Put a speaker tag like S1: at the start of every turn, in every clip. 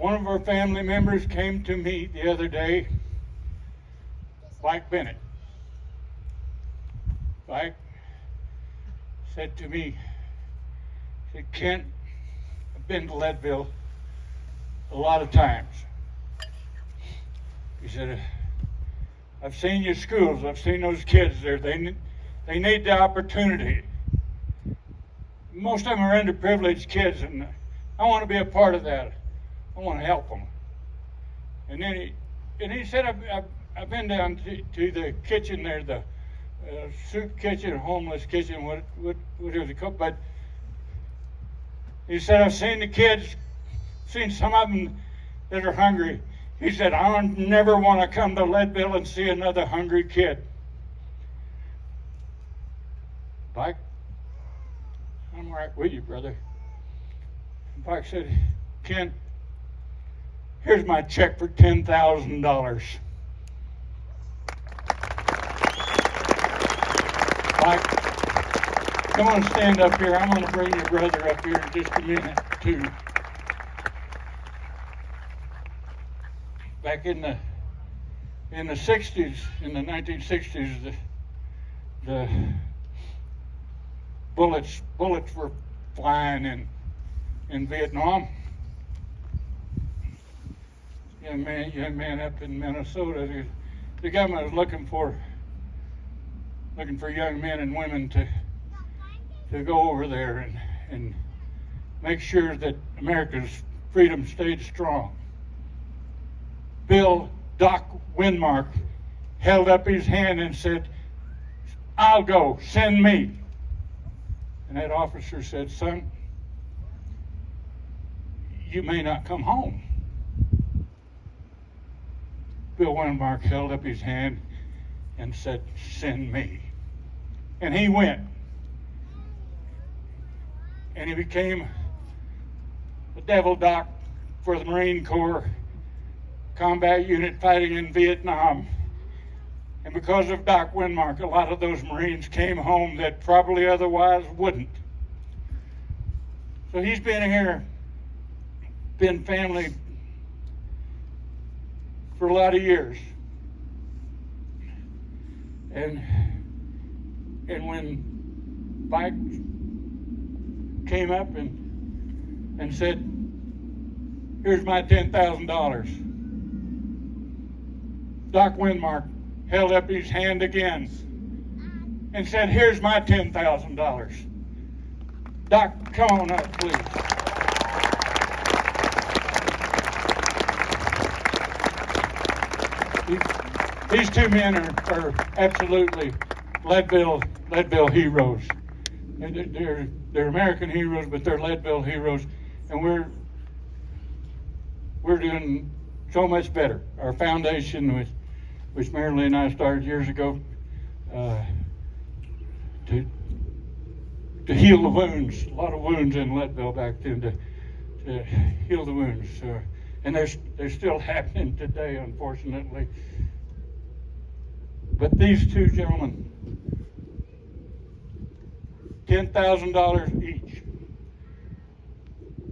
S1: One of our family members came to me the other day, Mike Bennett. Mike said to me, he said, Kent, I've been to Leadville a lot of times. He said, I've seen your schools, I've seen those kids there. They need the opportunity. Most of them are underprivileged kids, and I want to be a part of that. I want to help them. And then he said, I've been down to the kitchen there, the soup kitchen, homeless kitchen, whatever they call it. But he said, I've seen the kids, seen some of them that are hungry. He said, I never want to come to Leadville and see another hungry kid. Pike, I'm right with you, brother. And Pike said, Ken, here's my check for $10,000. Pike, come on, stand up here. I'm going to bring your brother up here in just a minute, too. Back in the 60s, in the 1960s, the bullets were flying in Vietnam. Young man up in Minnesota, the government was looking for young men and women to go over there and make sure that America's freedom stayed strong. Doc Winmark held up his hand and said, I'll go, send me. And that officer said, son, you may not come home. Bill Winmark held up his hand and said, send me. And he went. And he became a Devil Doc for the Marine Corps combat unit fighting in Vietnam. And because of Doc Winmark, a lot of those Marines came home that probably otherwise wouldn't. So he's been here, been family for a lot of years. And when Mike came up and said, here's my $10,000, Doc Winmark held up his hand again and said, here's my $10,000. Doc, come on up, please. These two men are absolutely Leadville heroes. They're American heroes, but they're Leadville heroes, and we're doing so much better. Our foundation, which Merilee and I started years ago, to heal the wounds. A lot of wounds in Leadville back then to heal the wounds, and they're still happening today, unfortunately. But these two gentlemen, $10,000 each.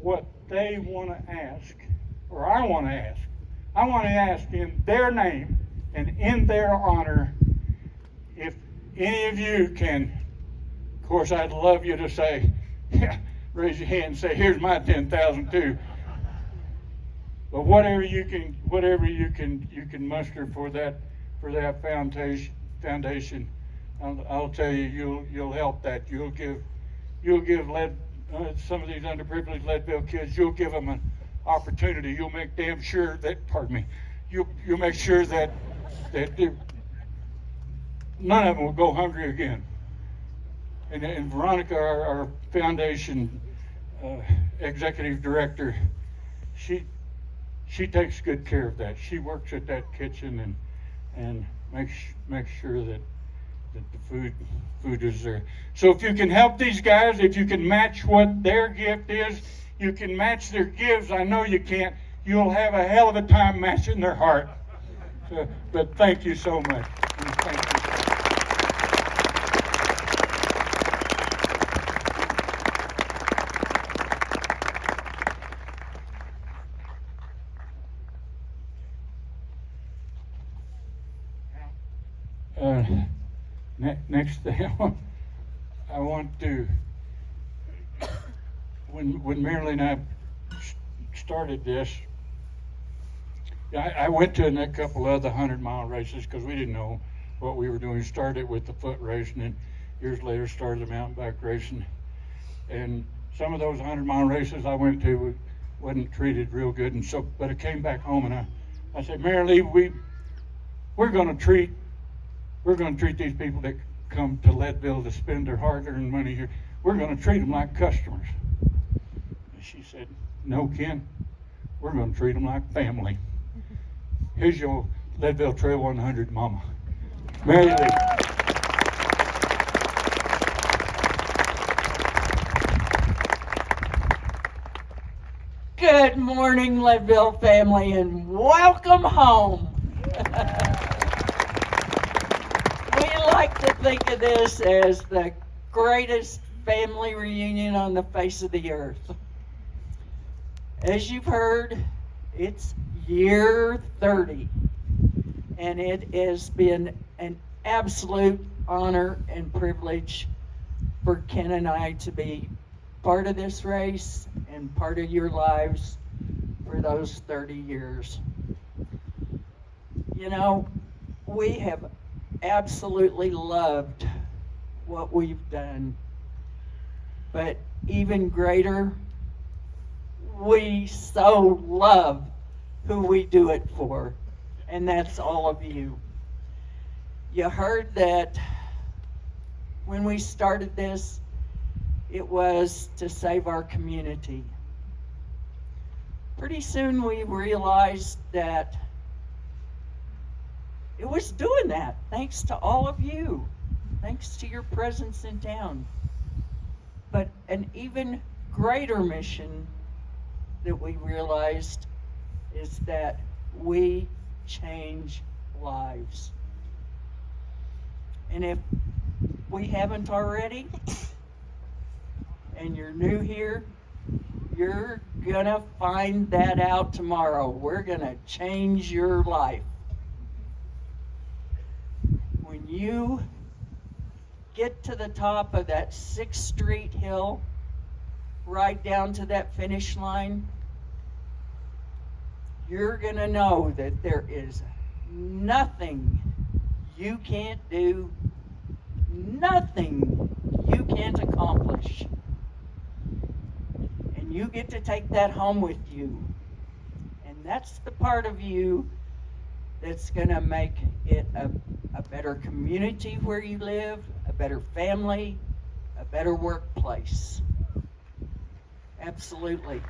S1: What they want to ask, or I want to ask in their name and in their honor, if any of you can, of course I'd love you to say, yeah, raise your hand and say, here's my $10,000 too. But whatever you can muster for that foundation, I'll tell you, you'll help that. You'll give some of these underprivileged Leadville kids, you'll give them an opportunity. You'll make damn sure that, you'll make sure that none of them will go hungry again. And Veronica, our foundation executive director, she takes good care of that. She works at that kitchen and makes sure that the food is there. So if you can help these guys, if you can match what their gift is, you can match their gifts. I know you can't. You'll have a hell of a time matching their heart. So, but thank you so much. Thank you. Next thing I want to, when Merilee and I started this, I went to a couple other 100-mile races because we didn't know what we were doing. We started with the foot race, and then years later started the mountain bike racing. And some of those 100-mile races I went to wasn't treated real good, and so, but I came back home and I said, Merilee, we're going to treat these people that come to Leadville to spend their hard-earned money here. We're going to treat them like customers. And she said, no, Ken, we're going to treat them like family. Here's your Leadville Trail 100 mama, Merilee.
S2: Good morning, Leadville family, and welcome home. We like to think of this as the greatest family reunion on the face of the earth. As you've heard, it's year 30, and it has been an absolute honor and privilege for Ken and I to be part of this race and part of your lives for those 30 years. You know, we have absolutely loved what we've done, but even greater, we so love who we do it for, and that's all of you. You heard that when we started this, it was to save our community. Pretty soon we realized that it was doing that thanks to all of you, thanks to your presence in town. But an even greater mission that we realized is that we change lives. And if we haven't already, and you're new here, you're gonna find that out tomorrow. We're gonna change your life. When you get to the top of that 6th Street hill, right down to that finish line, you're gonna know that there is nothing you can't do, nothing you can't accomplish. And you get to take that home with you. And that's the part of you that's gonna make it a better community where you live, a better family, a better workplace. Absolutely.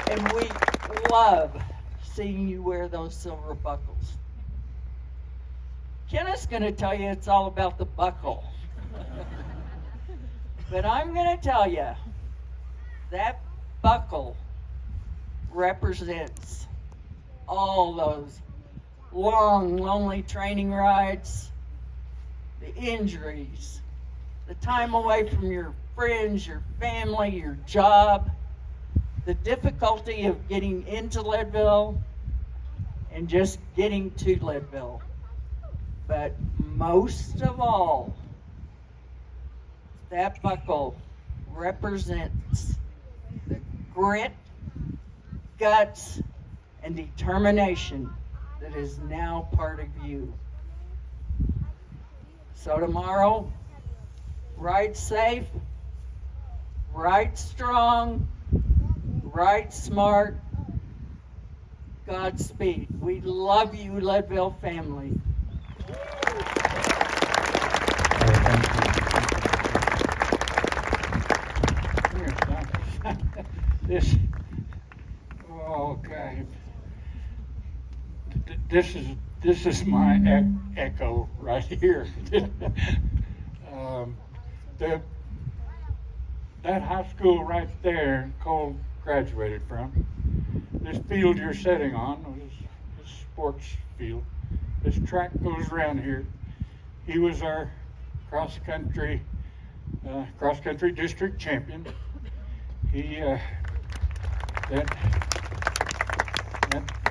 S2: And we love seeing you wear those silver buckles. Kenneth's going to tell you it's all about the buckle. But I'm going to tell you, that buckle represents all those long, lonely training rides, the injuries, the time away from your friends, your family, your job, the difficulty of getting into Leadville and just getting to Leadville. But most of all, that buckle represents the grit, guts, and determination that is now part of you. So tomorrow, ride safe, ride strong, ride smart, Godspeed. We love you, Leadville family.
S1: This, oh God, this is my echo right here. That high school right there, Cole graduated from. This field you're sitting on, this sports field, this track goes around here. He was our cross country district champion. He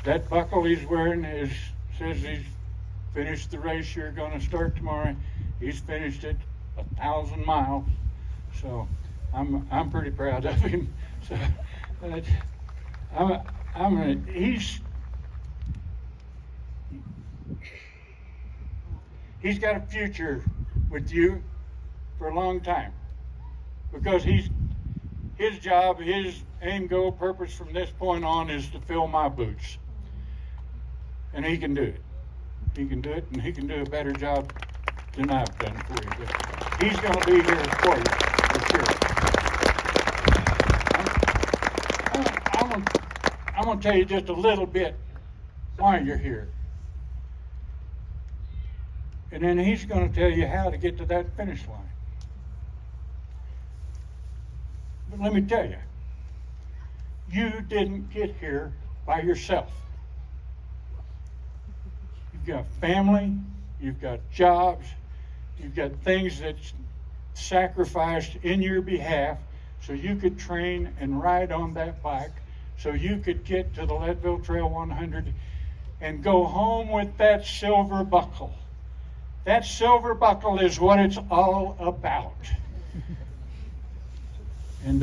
S1: that buckle he's wearing is says he's finished the race you're going to start tomorrow. He's finished it 1,000 miles. So I'm pretty proud of him. So he's got a future with you for a long time, because his job, his aim, goal, purpose from this point on is to fill my boots. And he can do it. He can do it, and he can do a better job than I've done for you. But he's going to be here for you, for sure. I'm going to tell you just a little bit why you're here. And then he's going to tell you how to get to that finish line. But let me tell you, you didn't get here by yourself. You've got family, you've got jobs, you've got things that's sacrificed in your behalf so you could train and ride on that bike, so you could get to the Leadville Trail 100 and go home with that silver buckle. That silver buckle is what it's all about. And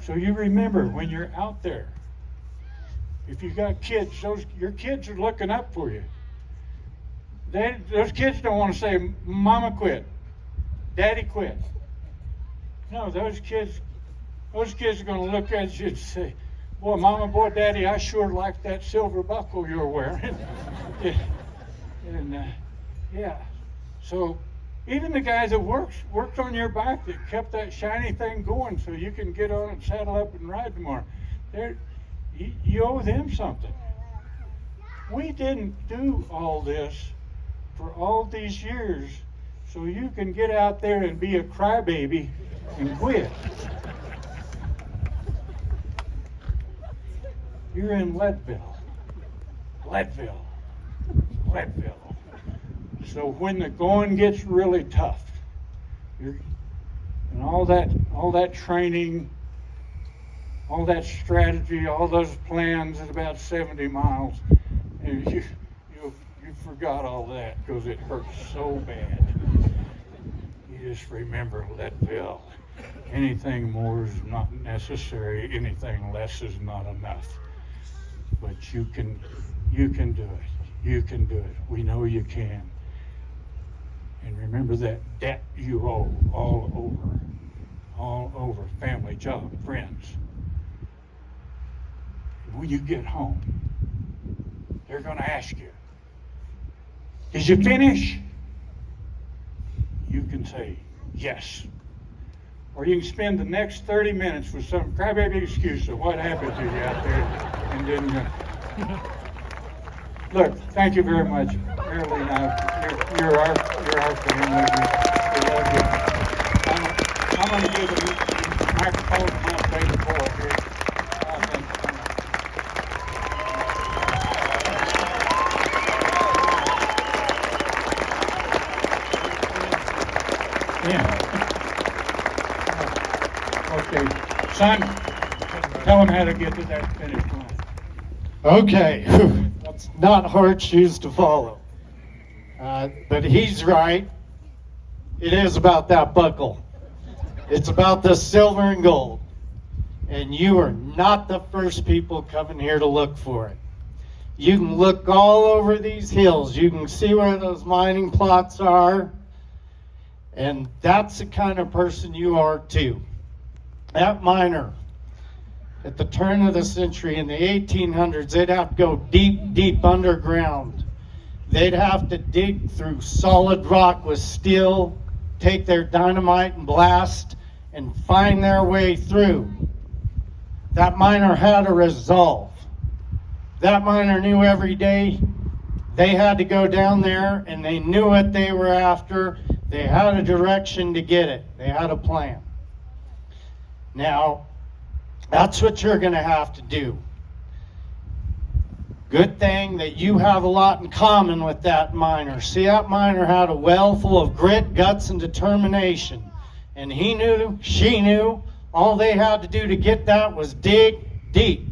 S1: so you remember when you're out there, if you got kids, your kids are looking up for you. Those kids don't want to say, Mama quit, Daddy quit. No, those kids are going to look at you and say, boy, Mama, boy, Daddy, I sure like that silver buckle you're wearing. Yeah, so even the guy that worked on your bike, that kept that shiny thing going so you can get on and saddle up and ride tomorrow, you owe them something. We didn't do all this for all these years so you can get out there and be a crybaby and quit. You're in Leadville. So when the going gets really tough, and all that training, all that strategy, all those plans at about 70 miles, and you forgot all that because it hurts so bad. You just remember Leadville. Anything more is not necessary. Anything less is not enough. But you can do it. You can do it. We know you can. And remember that debt you owe all over, family, job, friends. When you get home, they're going to ask you, did you finish? You can say, yes. Or you can spend the next 30 minutes with some crybaby excuse of what happened to you out there and then look, thank you very much, Merilee and I. You're our family. We love you. I'm going to give the microphone to my favorite boy here. Yeah. Okay, son, tell him how to get to that finish line.
S3: Okay, that's not hard shoes to follow. But he's right. It is about that buckle. It's about the silver and gold. And you are not the first people coming here to look for it. You can look all over these hills. You can see where those mining plots are. And that's the kind of person you are too. That miner, at the turn of the century in the 1800s, they'd have to go deep, deep underground. They'd have to dig through solid rock with steel, take their dynamite and blast, and find their way through. That miner had a resolve. That miner knew every day they had to go down there, and they knew what they were after. They had a direction to get it. They had a plan. Now, that's what you're going to have to do. Good thing that you have a lot in common with that miner. See, that miner had a well full of grit, guts, and determination. And he knew, she knew, all they had to do to get that was dig deep.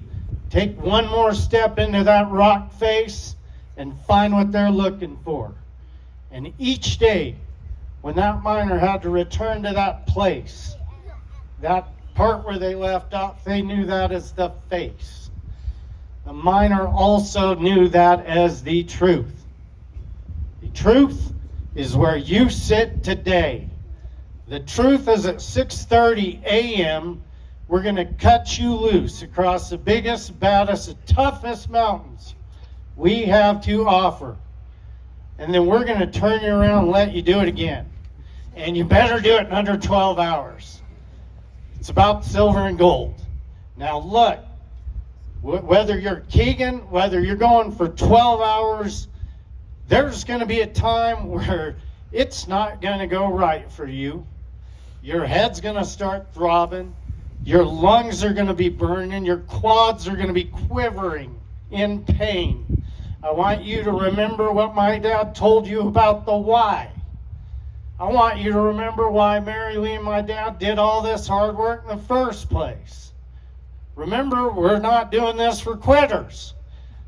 S3: take one more step into that rock face and find what they're looking for. And each day, when that miner had to return to that place, that part where they left off, they knew that as the face. The miner also knew that as the truth. The truth is where you sit today. The truth is at 6:30 a.m., we're going to cut you loose across the biggest, baddest, toughest mountains we have to offer. And then we're going to turn you around and let you do it again. And you better do it in under 12 hours. It's about silver and gold. Now look, whether you're Keegan, whether you're going for 12 hours, there's going to be a time where it's not going to go right for you. Your head's going to start throbbing. Your lungs are going to be burning. Your quads are going to be quivering in pain. I want you to remember what my dad told you about the why. I want you to remember why Merilee and my dad did all this hard work in the first place. Remember, we're not doing this for quitters.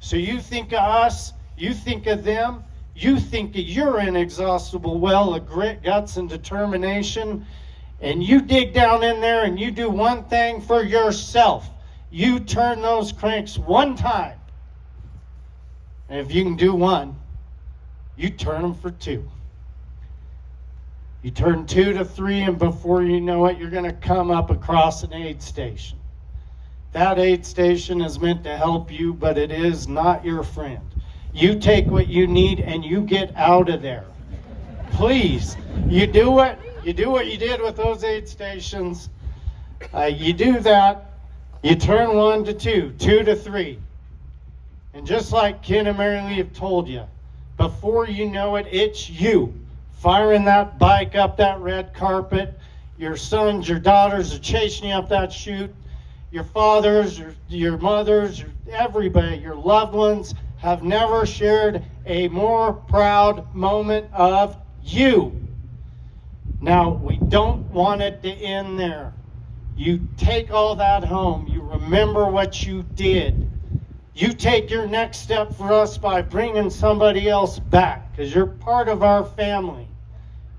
S3: So you think of us, you think of them, you think of your inexhaustible well of grit, guts, and determination, and you dig down in there and you do one thing for yourself. You turn those cranks one time. And if you can do one, you turn them for two. You turn 2 to 3, and before you know it, you're going to come up across an aid station. That aid station is meant to help you, but it is not your friend. You take what you need and you get out of there. Please, you do what you did with those aid stations. You do that. You turn 1 to 2, 2 to 3. And just like Ken and Merilee have told you, before you know it, it's you firing that bike up that red carpet. Your sons, your daughters are chasing you up that chute. Your fathers, your mothers, everybody, your loved ones have never shared a more proud moment of you. Now, we don't want it to end there. You take all that home. You remember what you did. You take your next step for us by bringing somebody else back, because you're part of our family.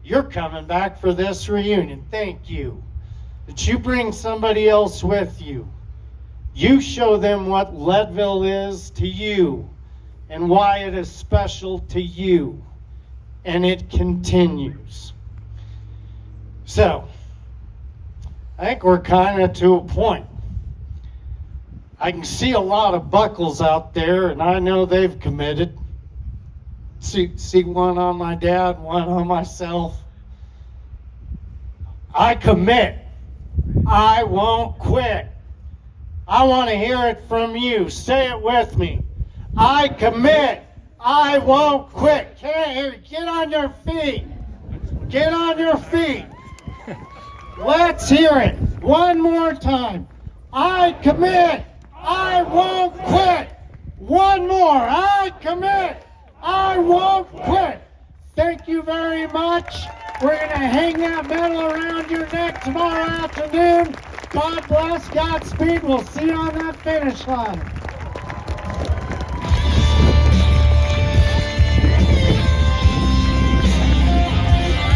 S3: You're coming back for this reunion. Thank you. That you bring somebody else with you. You show them what Leadville is to you and why it is special to you. And it continues. So, I think we're kind of to a point. I can see a lot of buckles out there, and I know they've committed. See one on my dad, one on myself. I commit. I won't quit. I want to hear it from you. Say it with me. I commit. I won't quit. Can't hear you. Get on your feet. Get on your feet. Let's hear it one more time. I commit. I won't quit. One more. I commit. I won't quit. Thank you very much. We're going to hang that medal around your neck tomorrow afternoon. God bless. Godspeed. We'll see you on that finish line.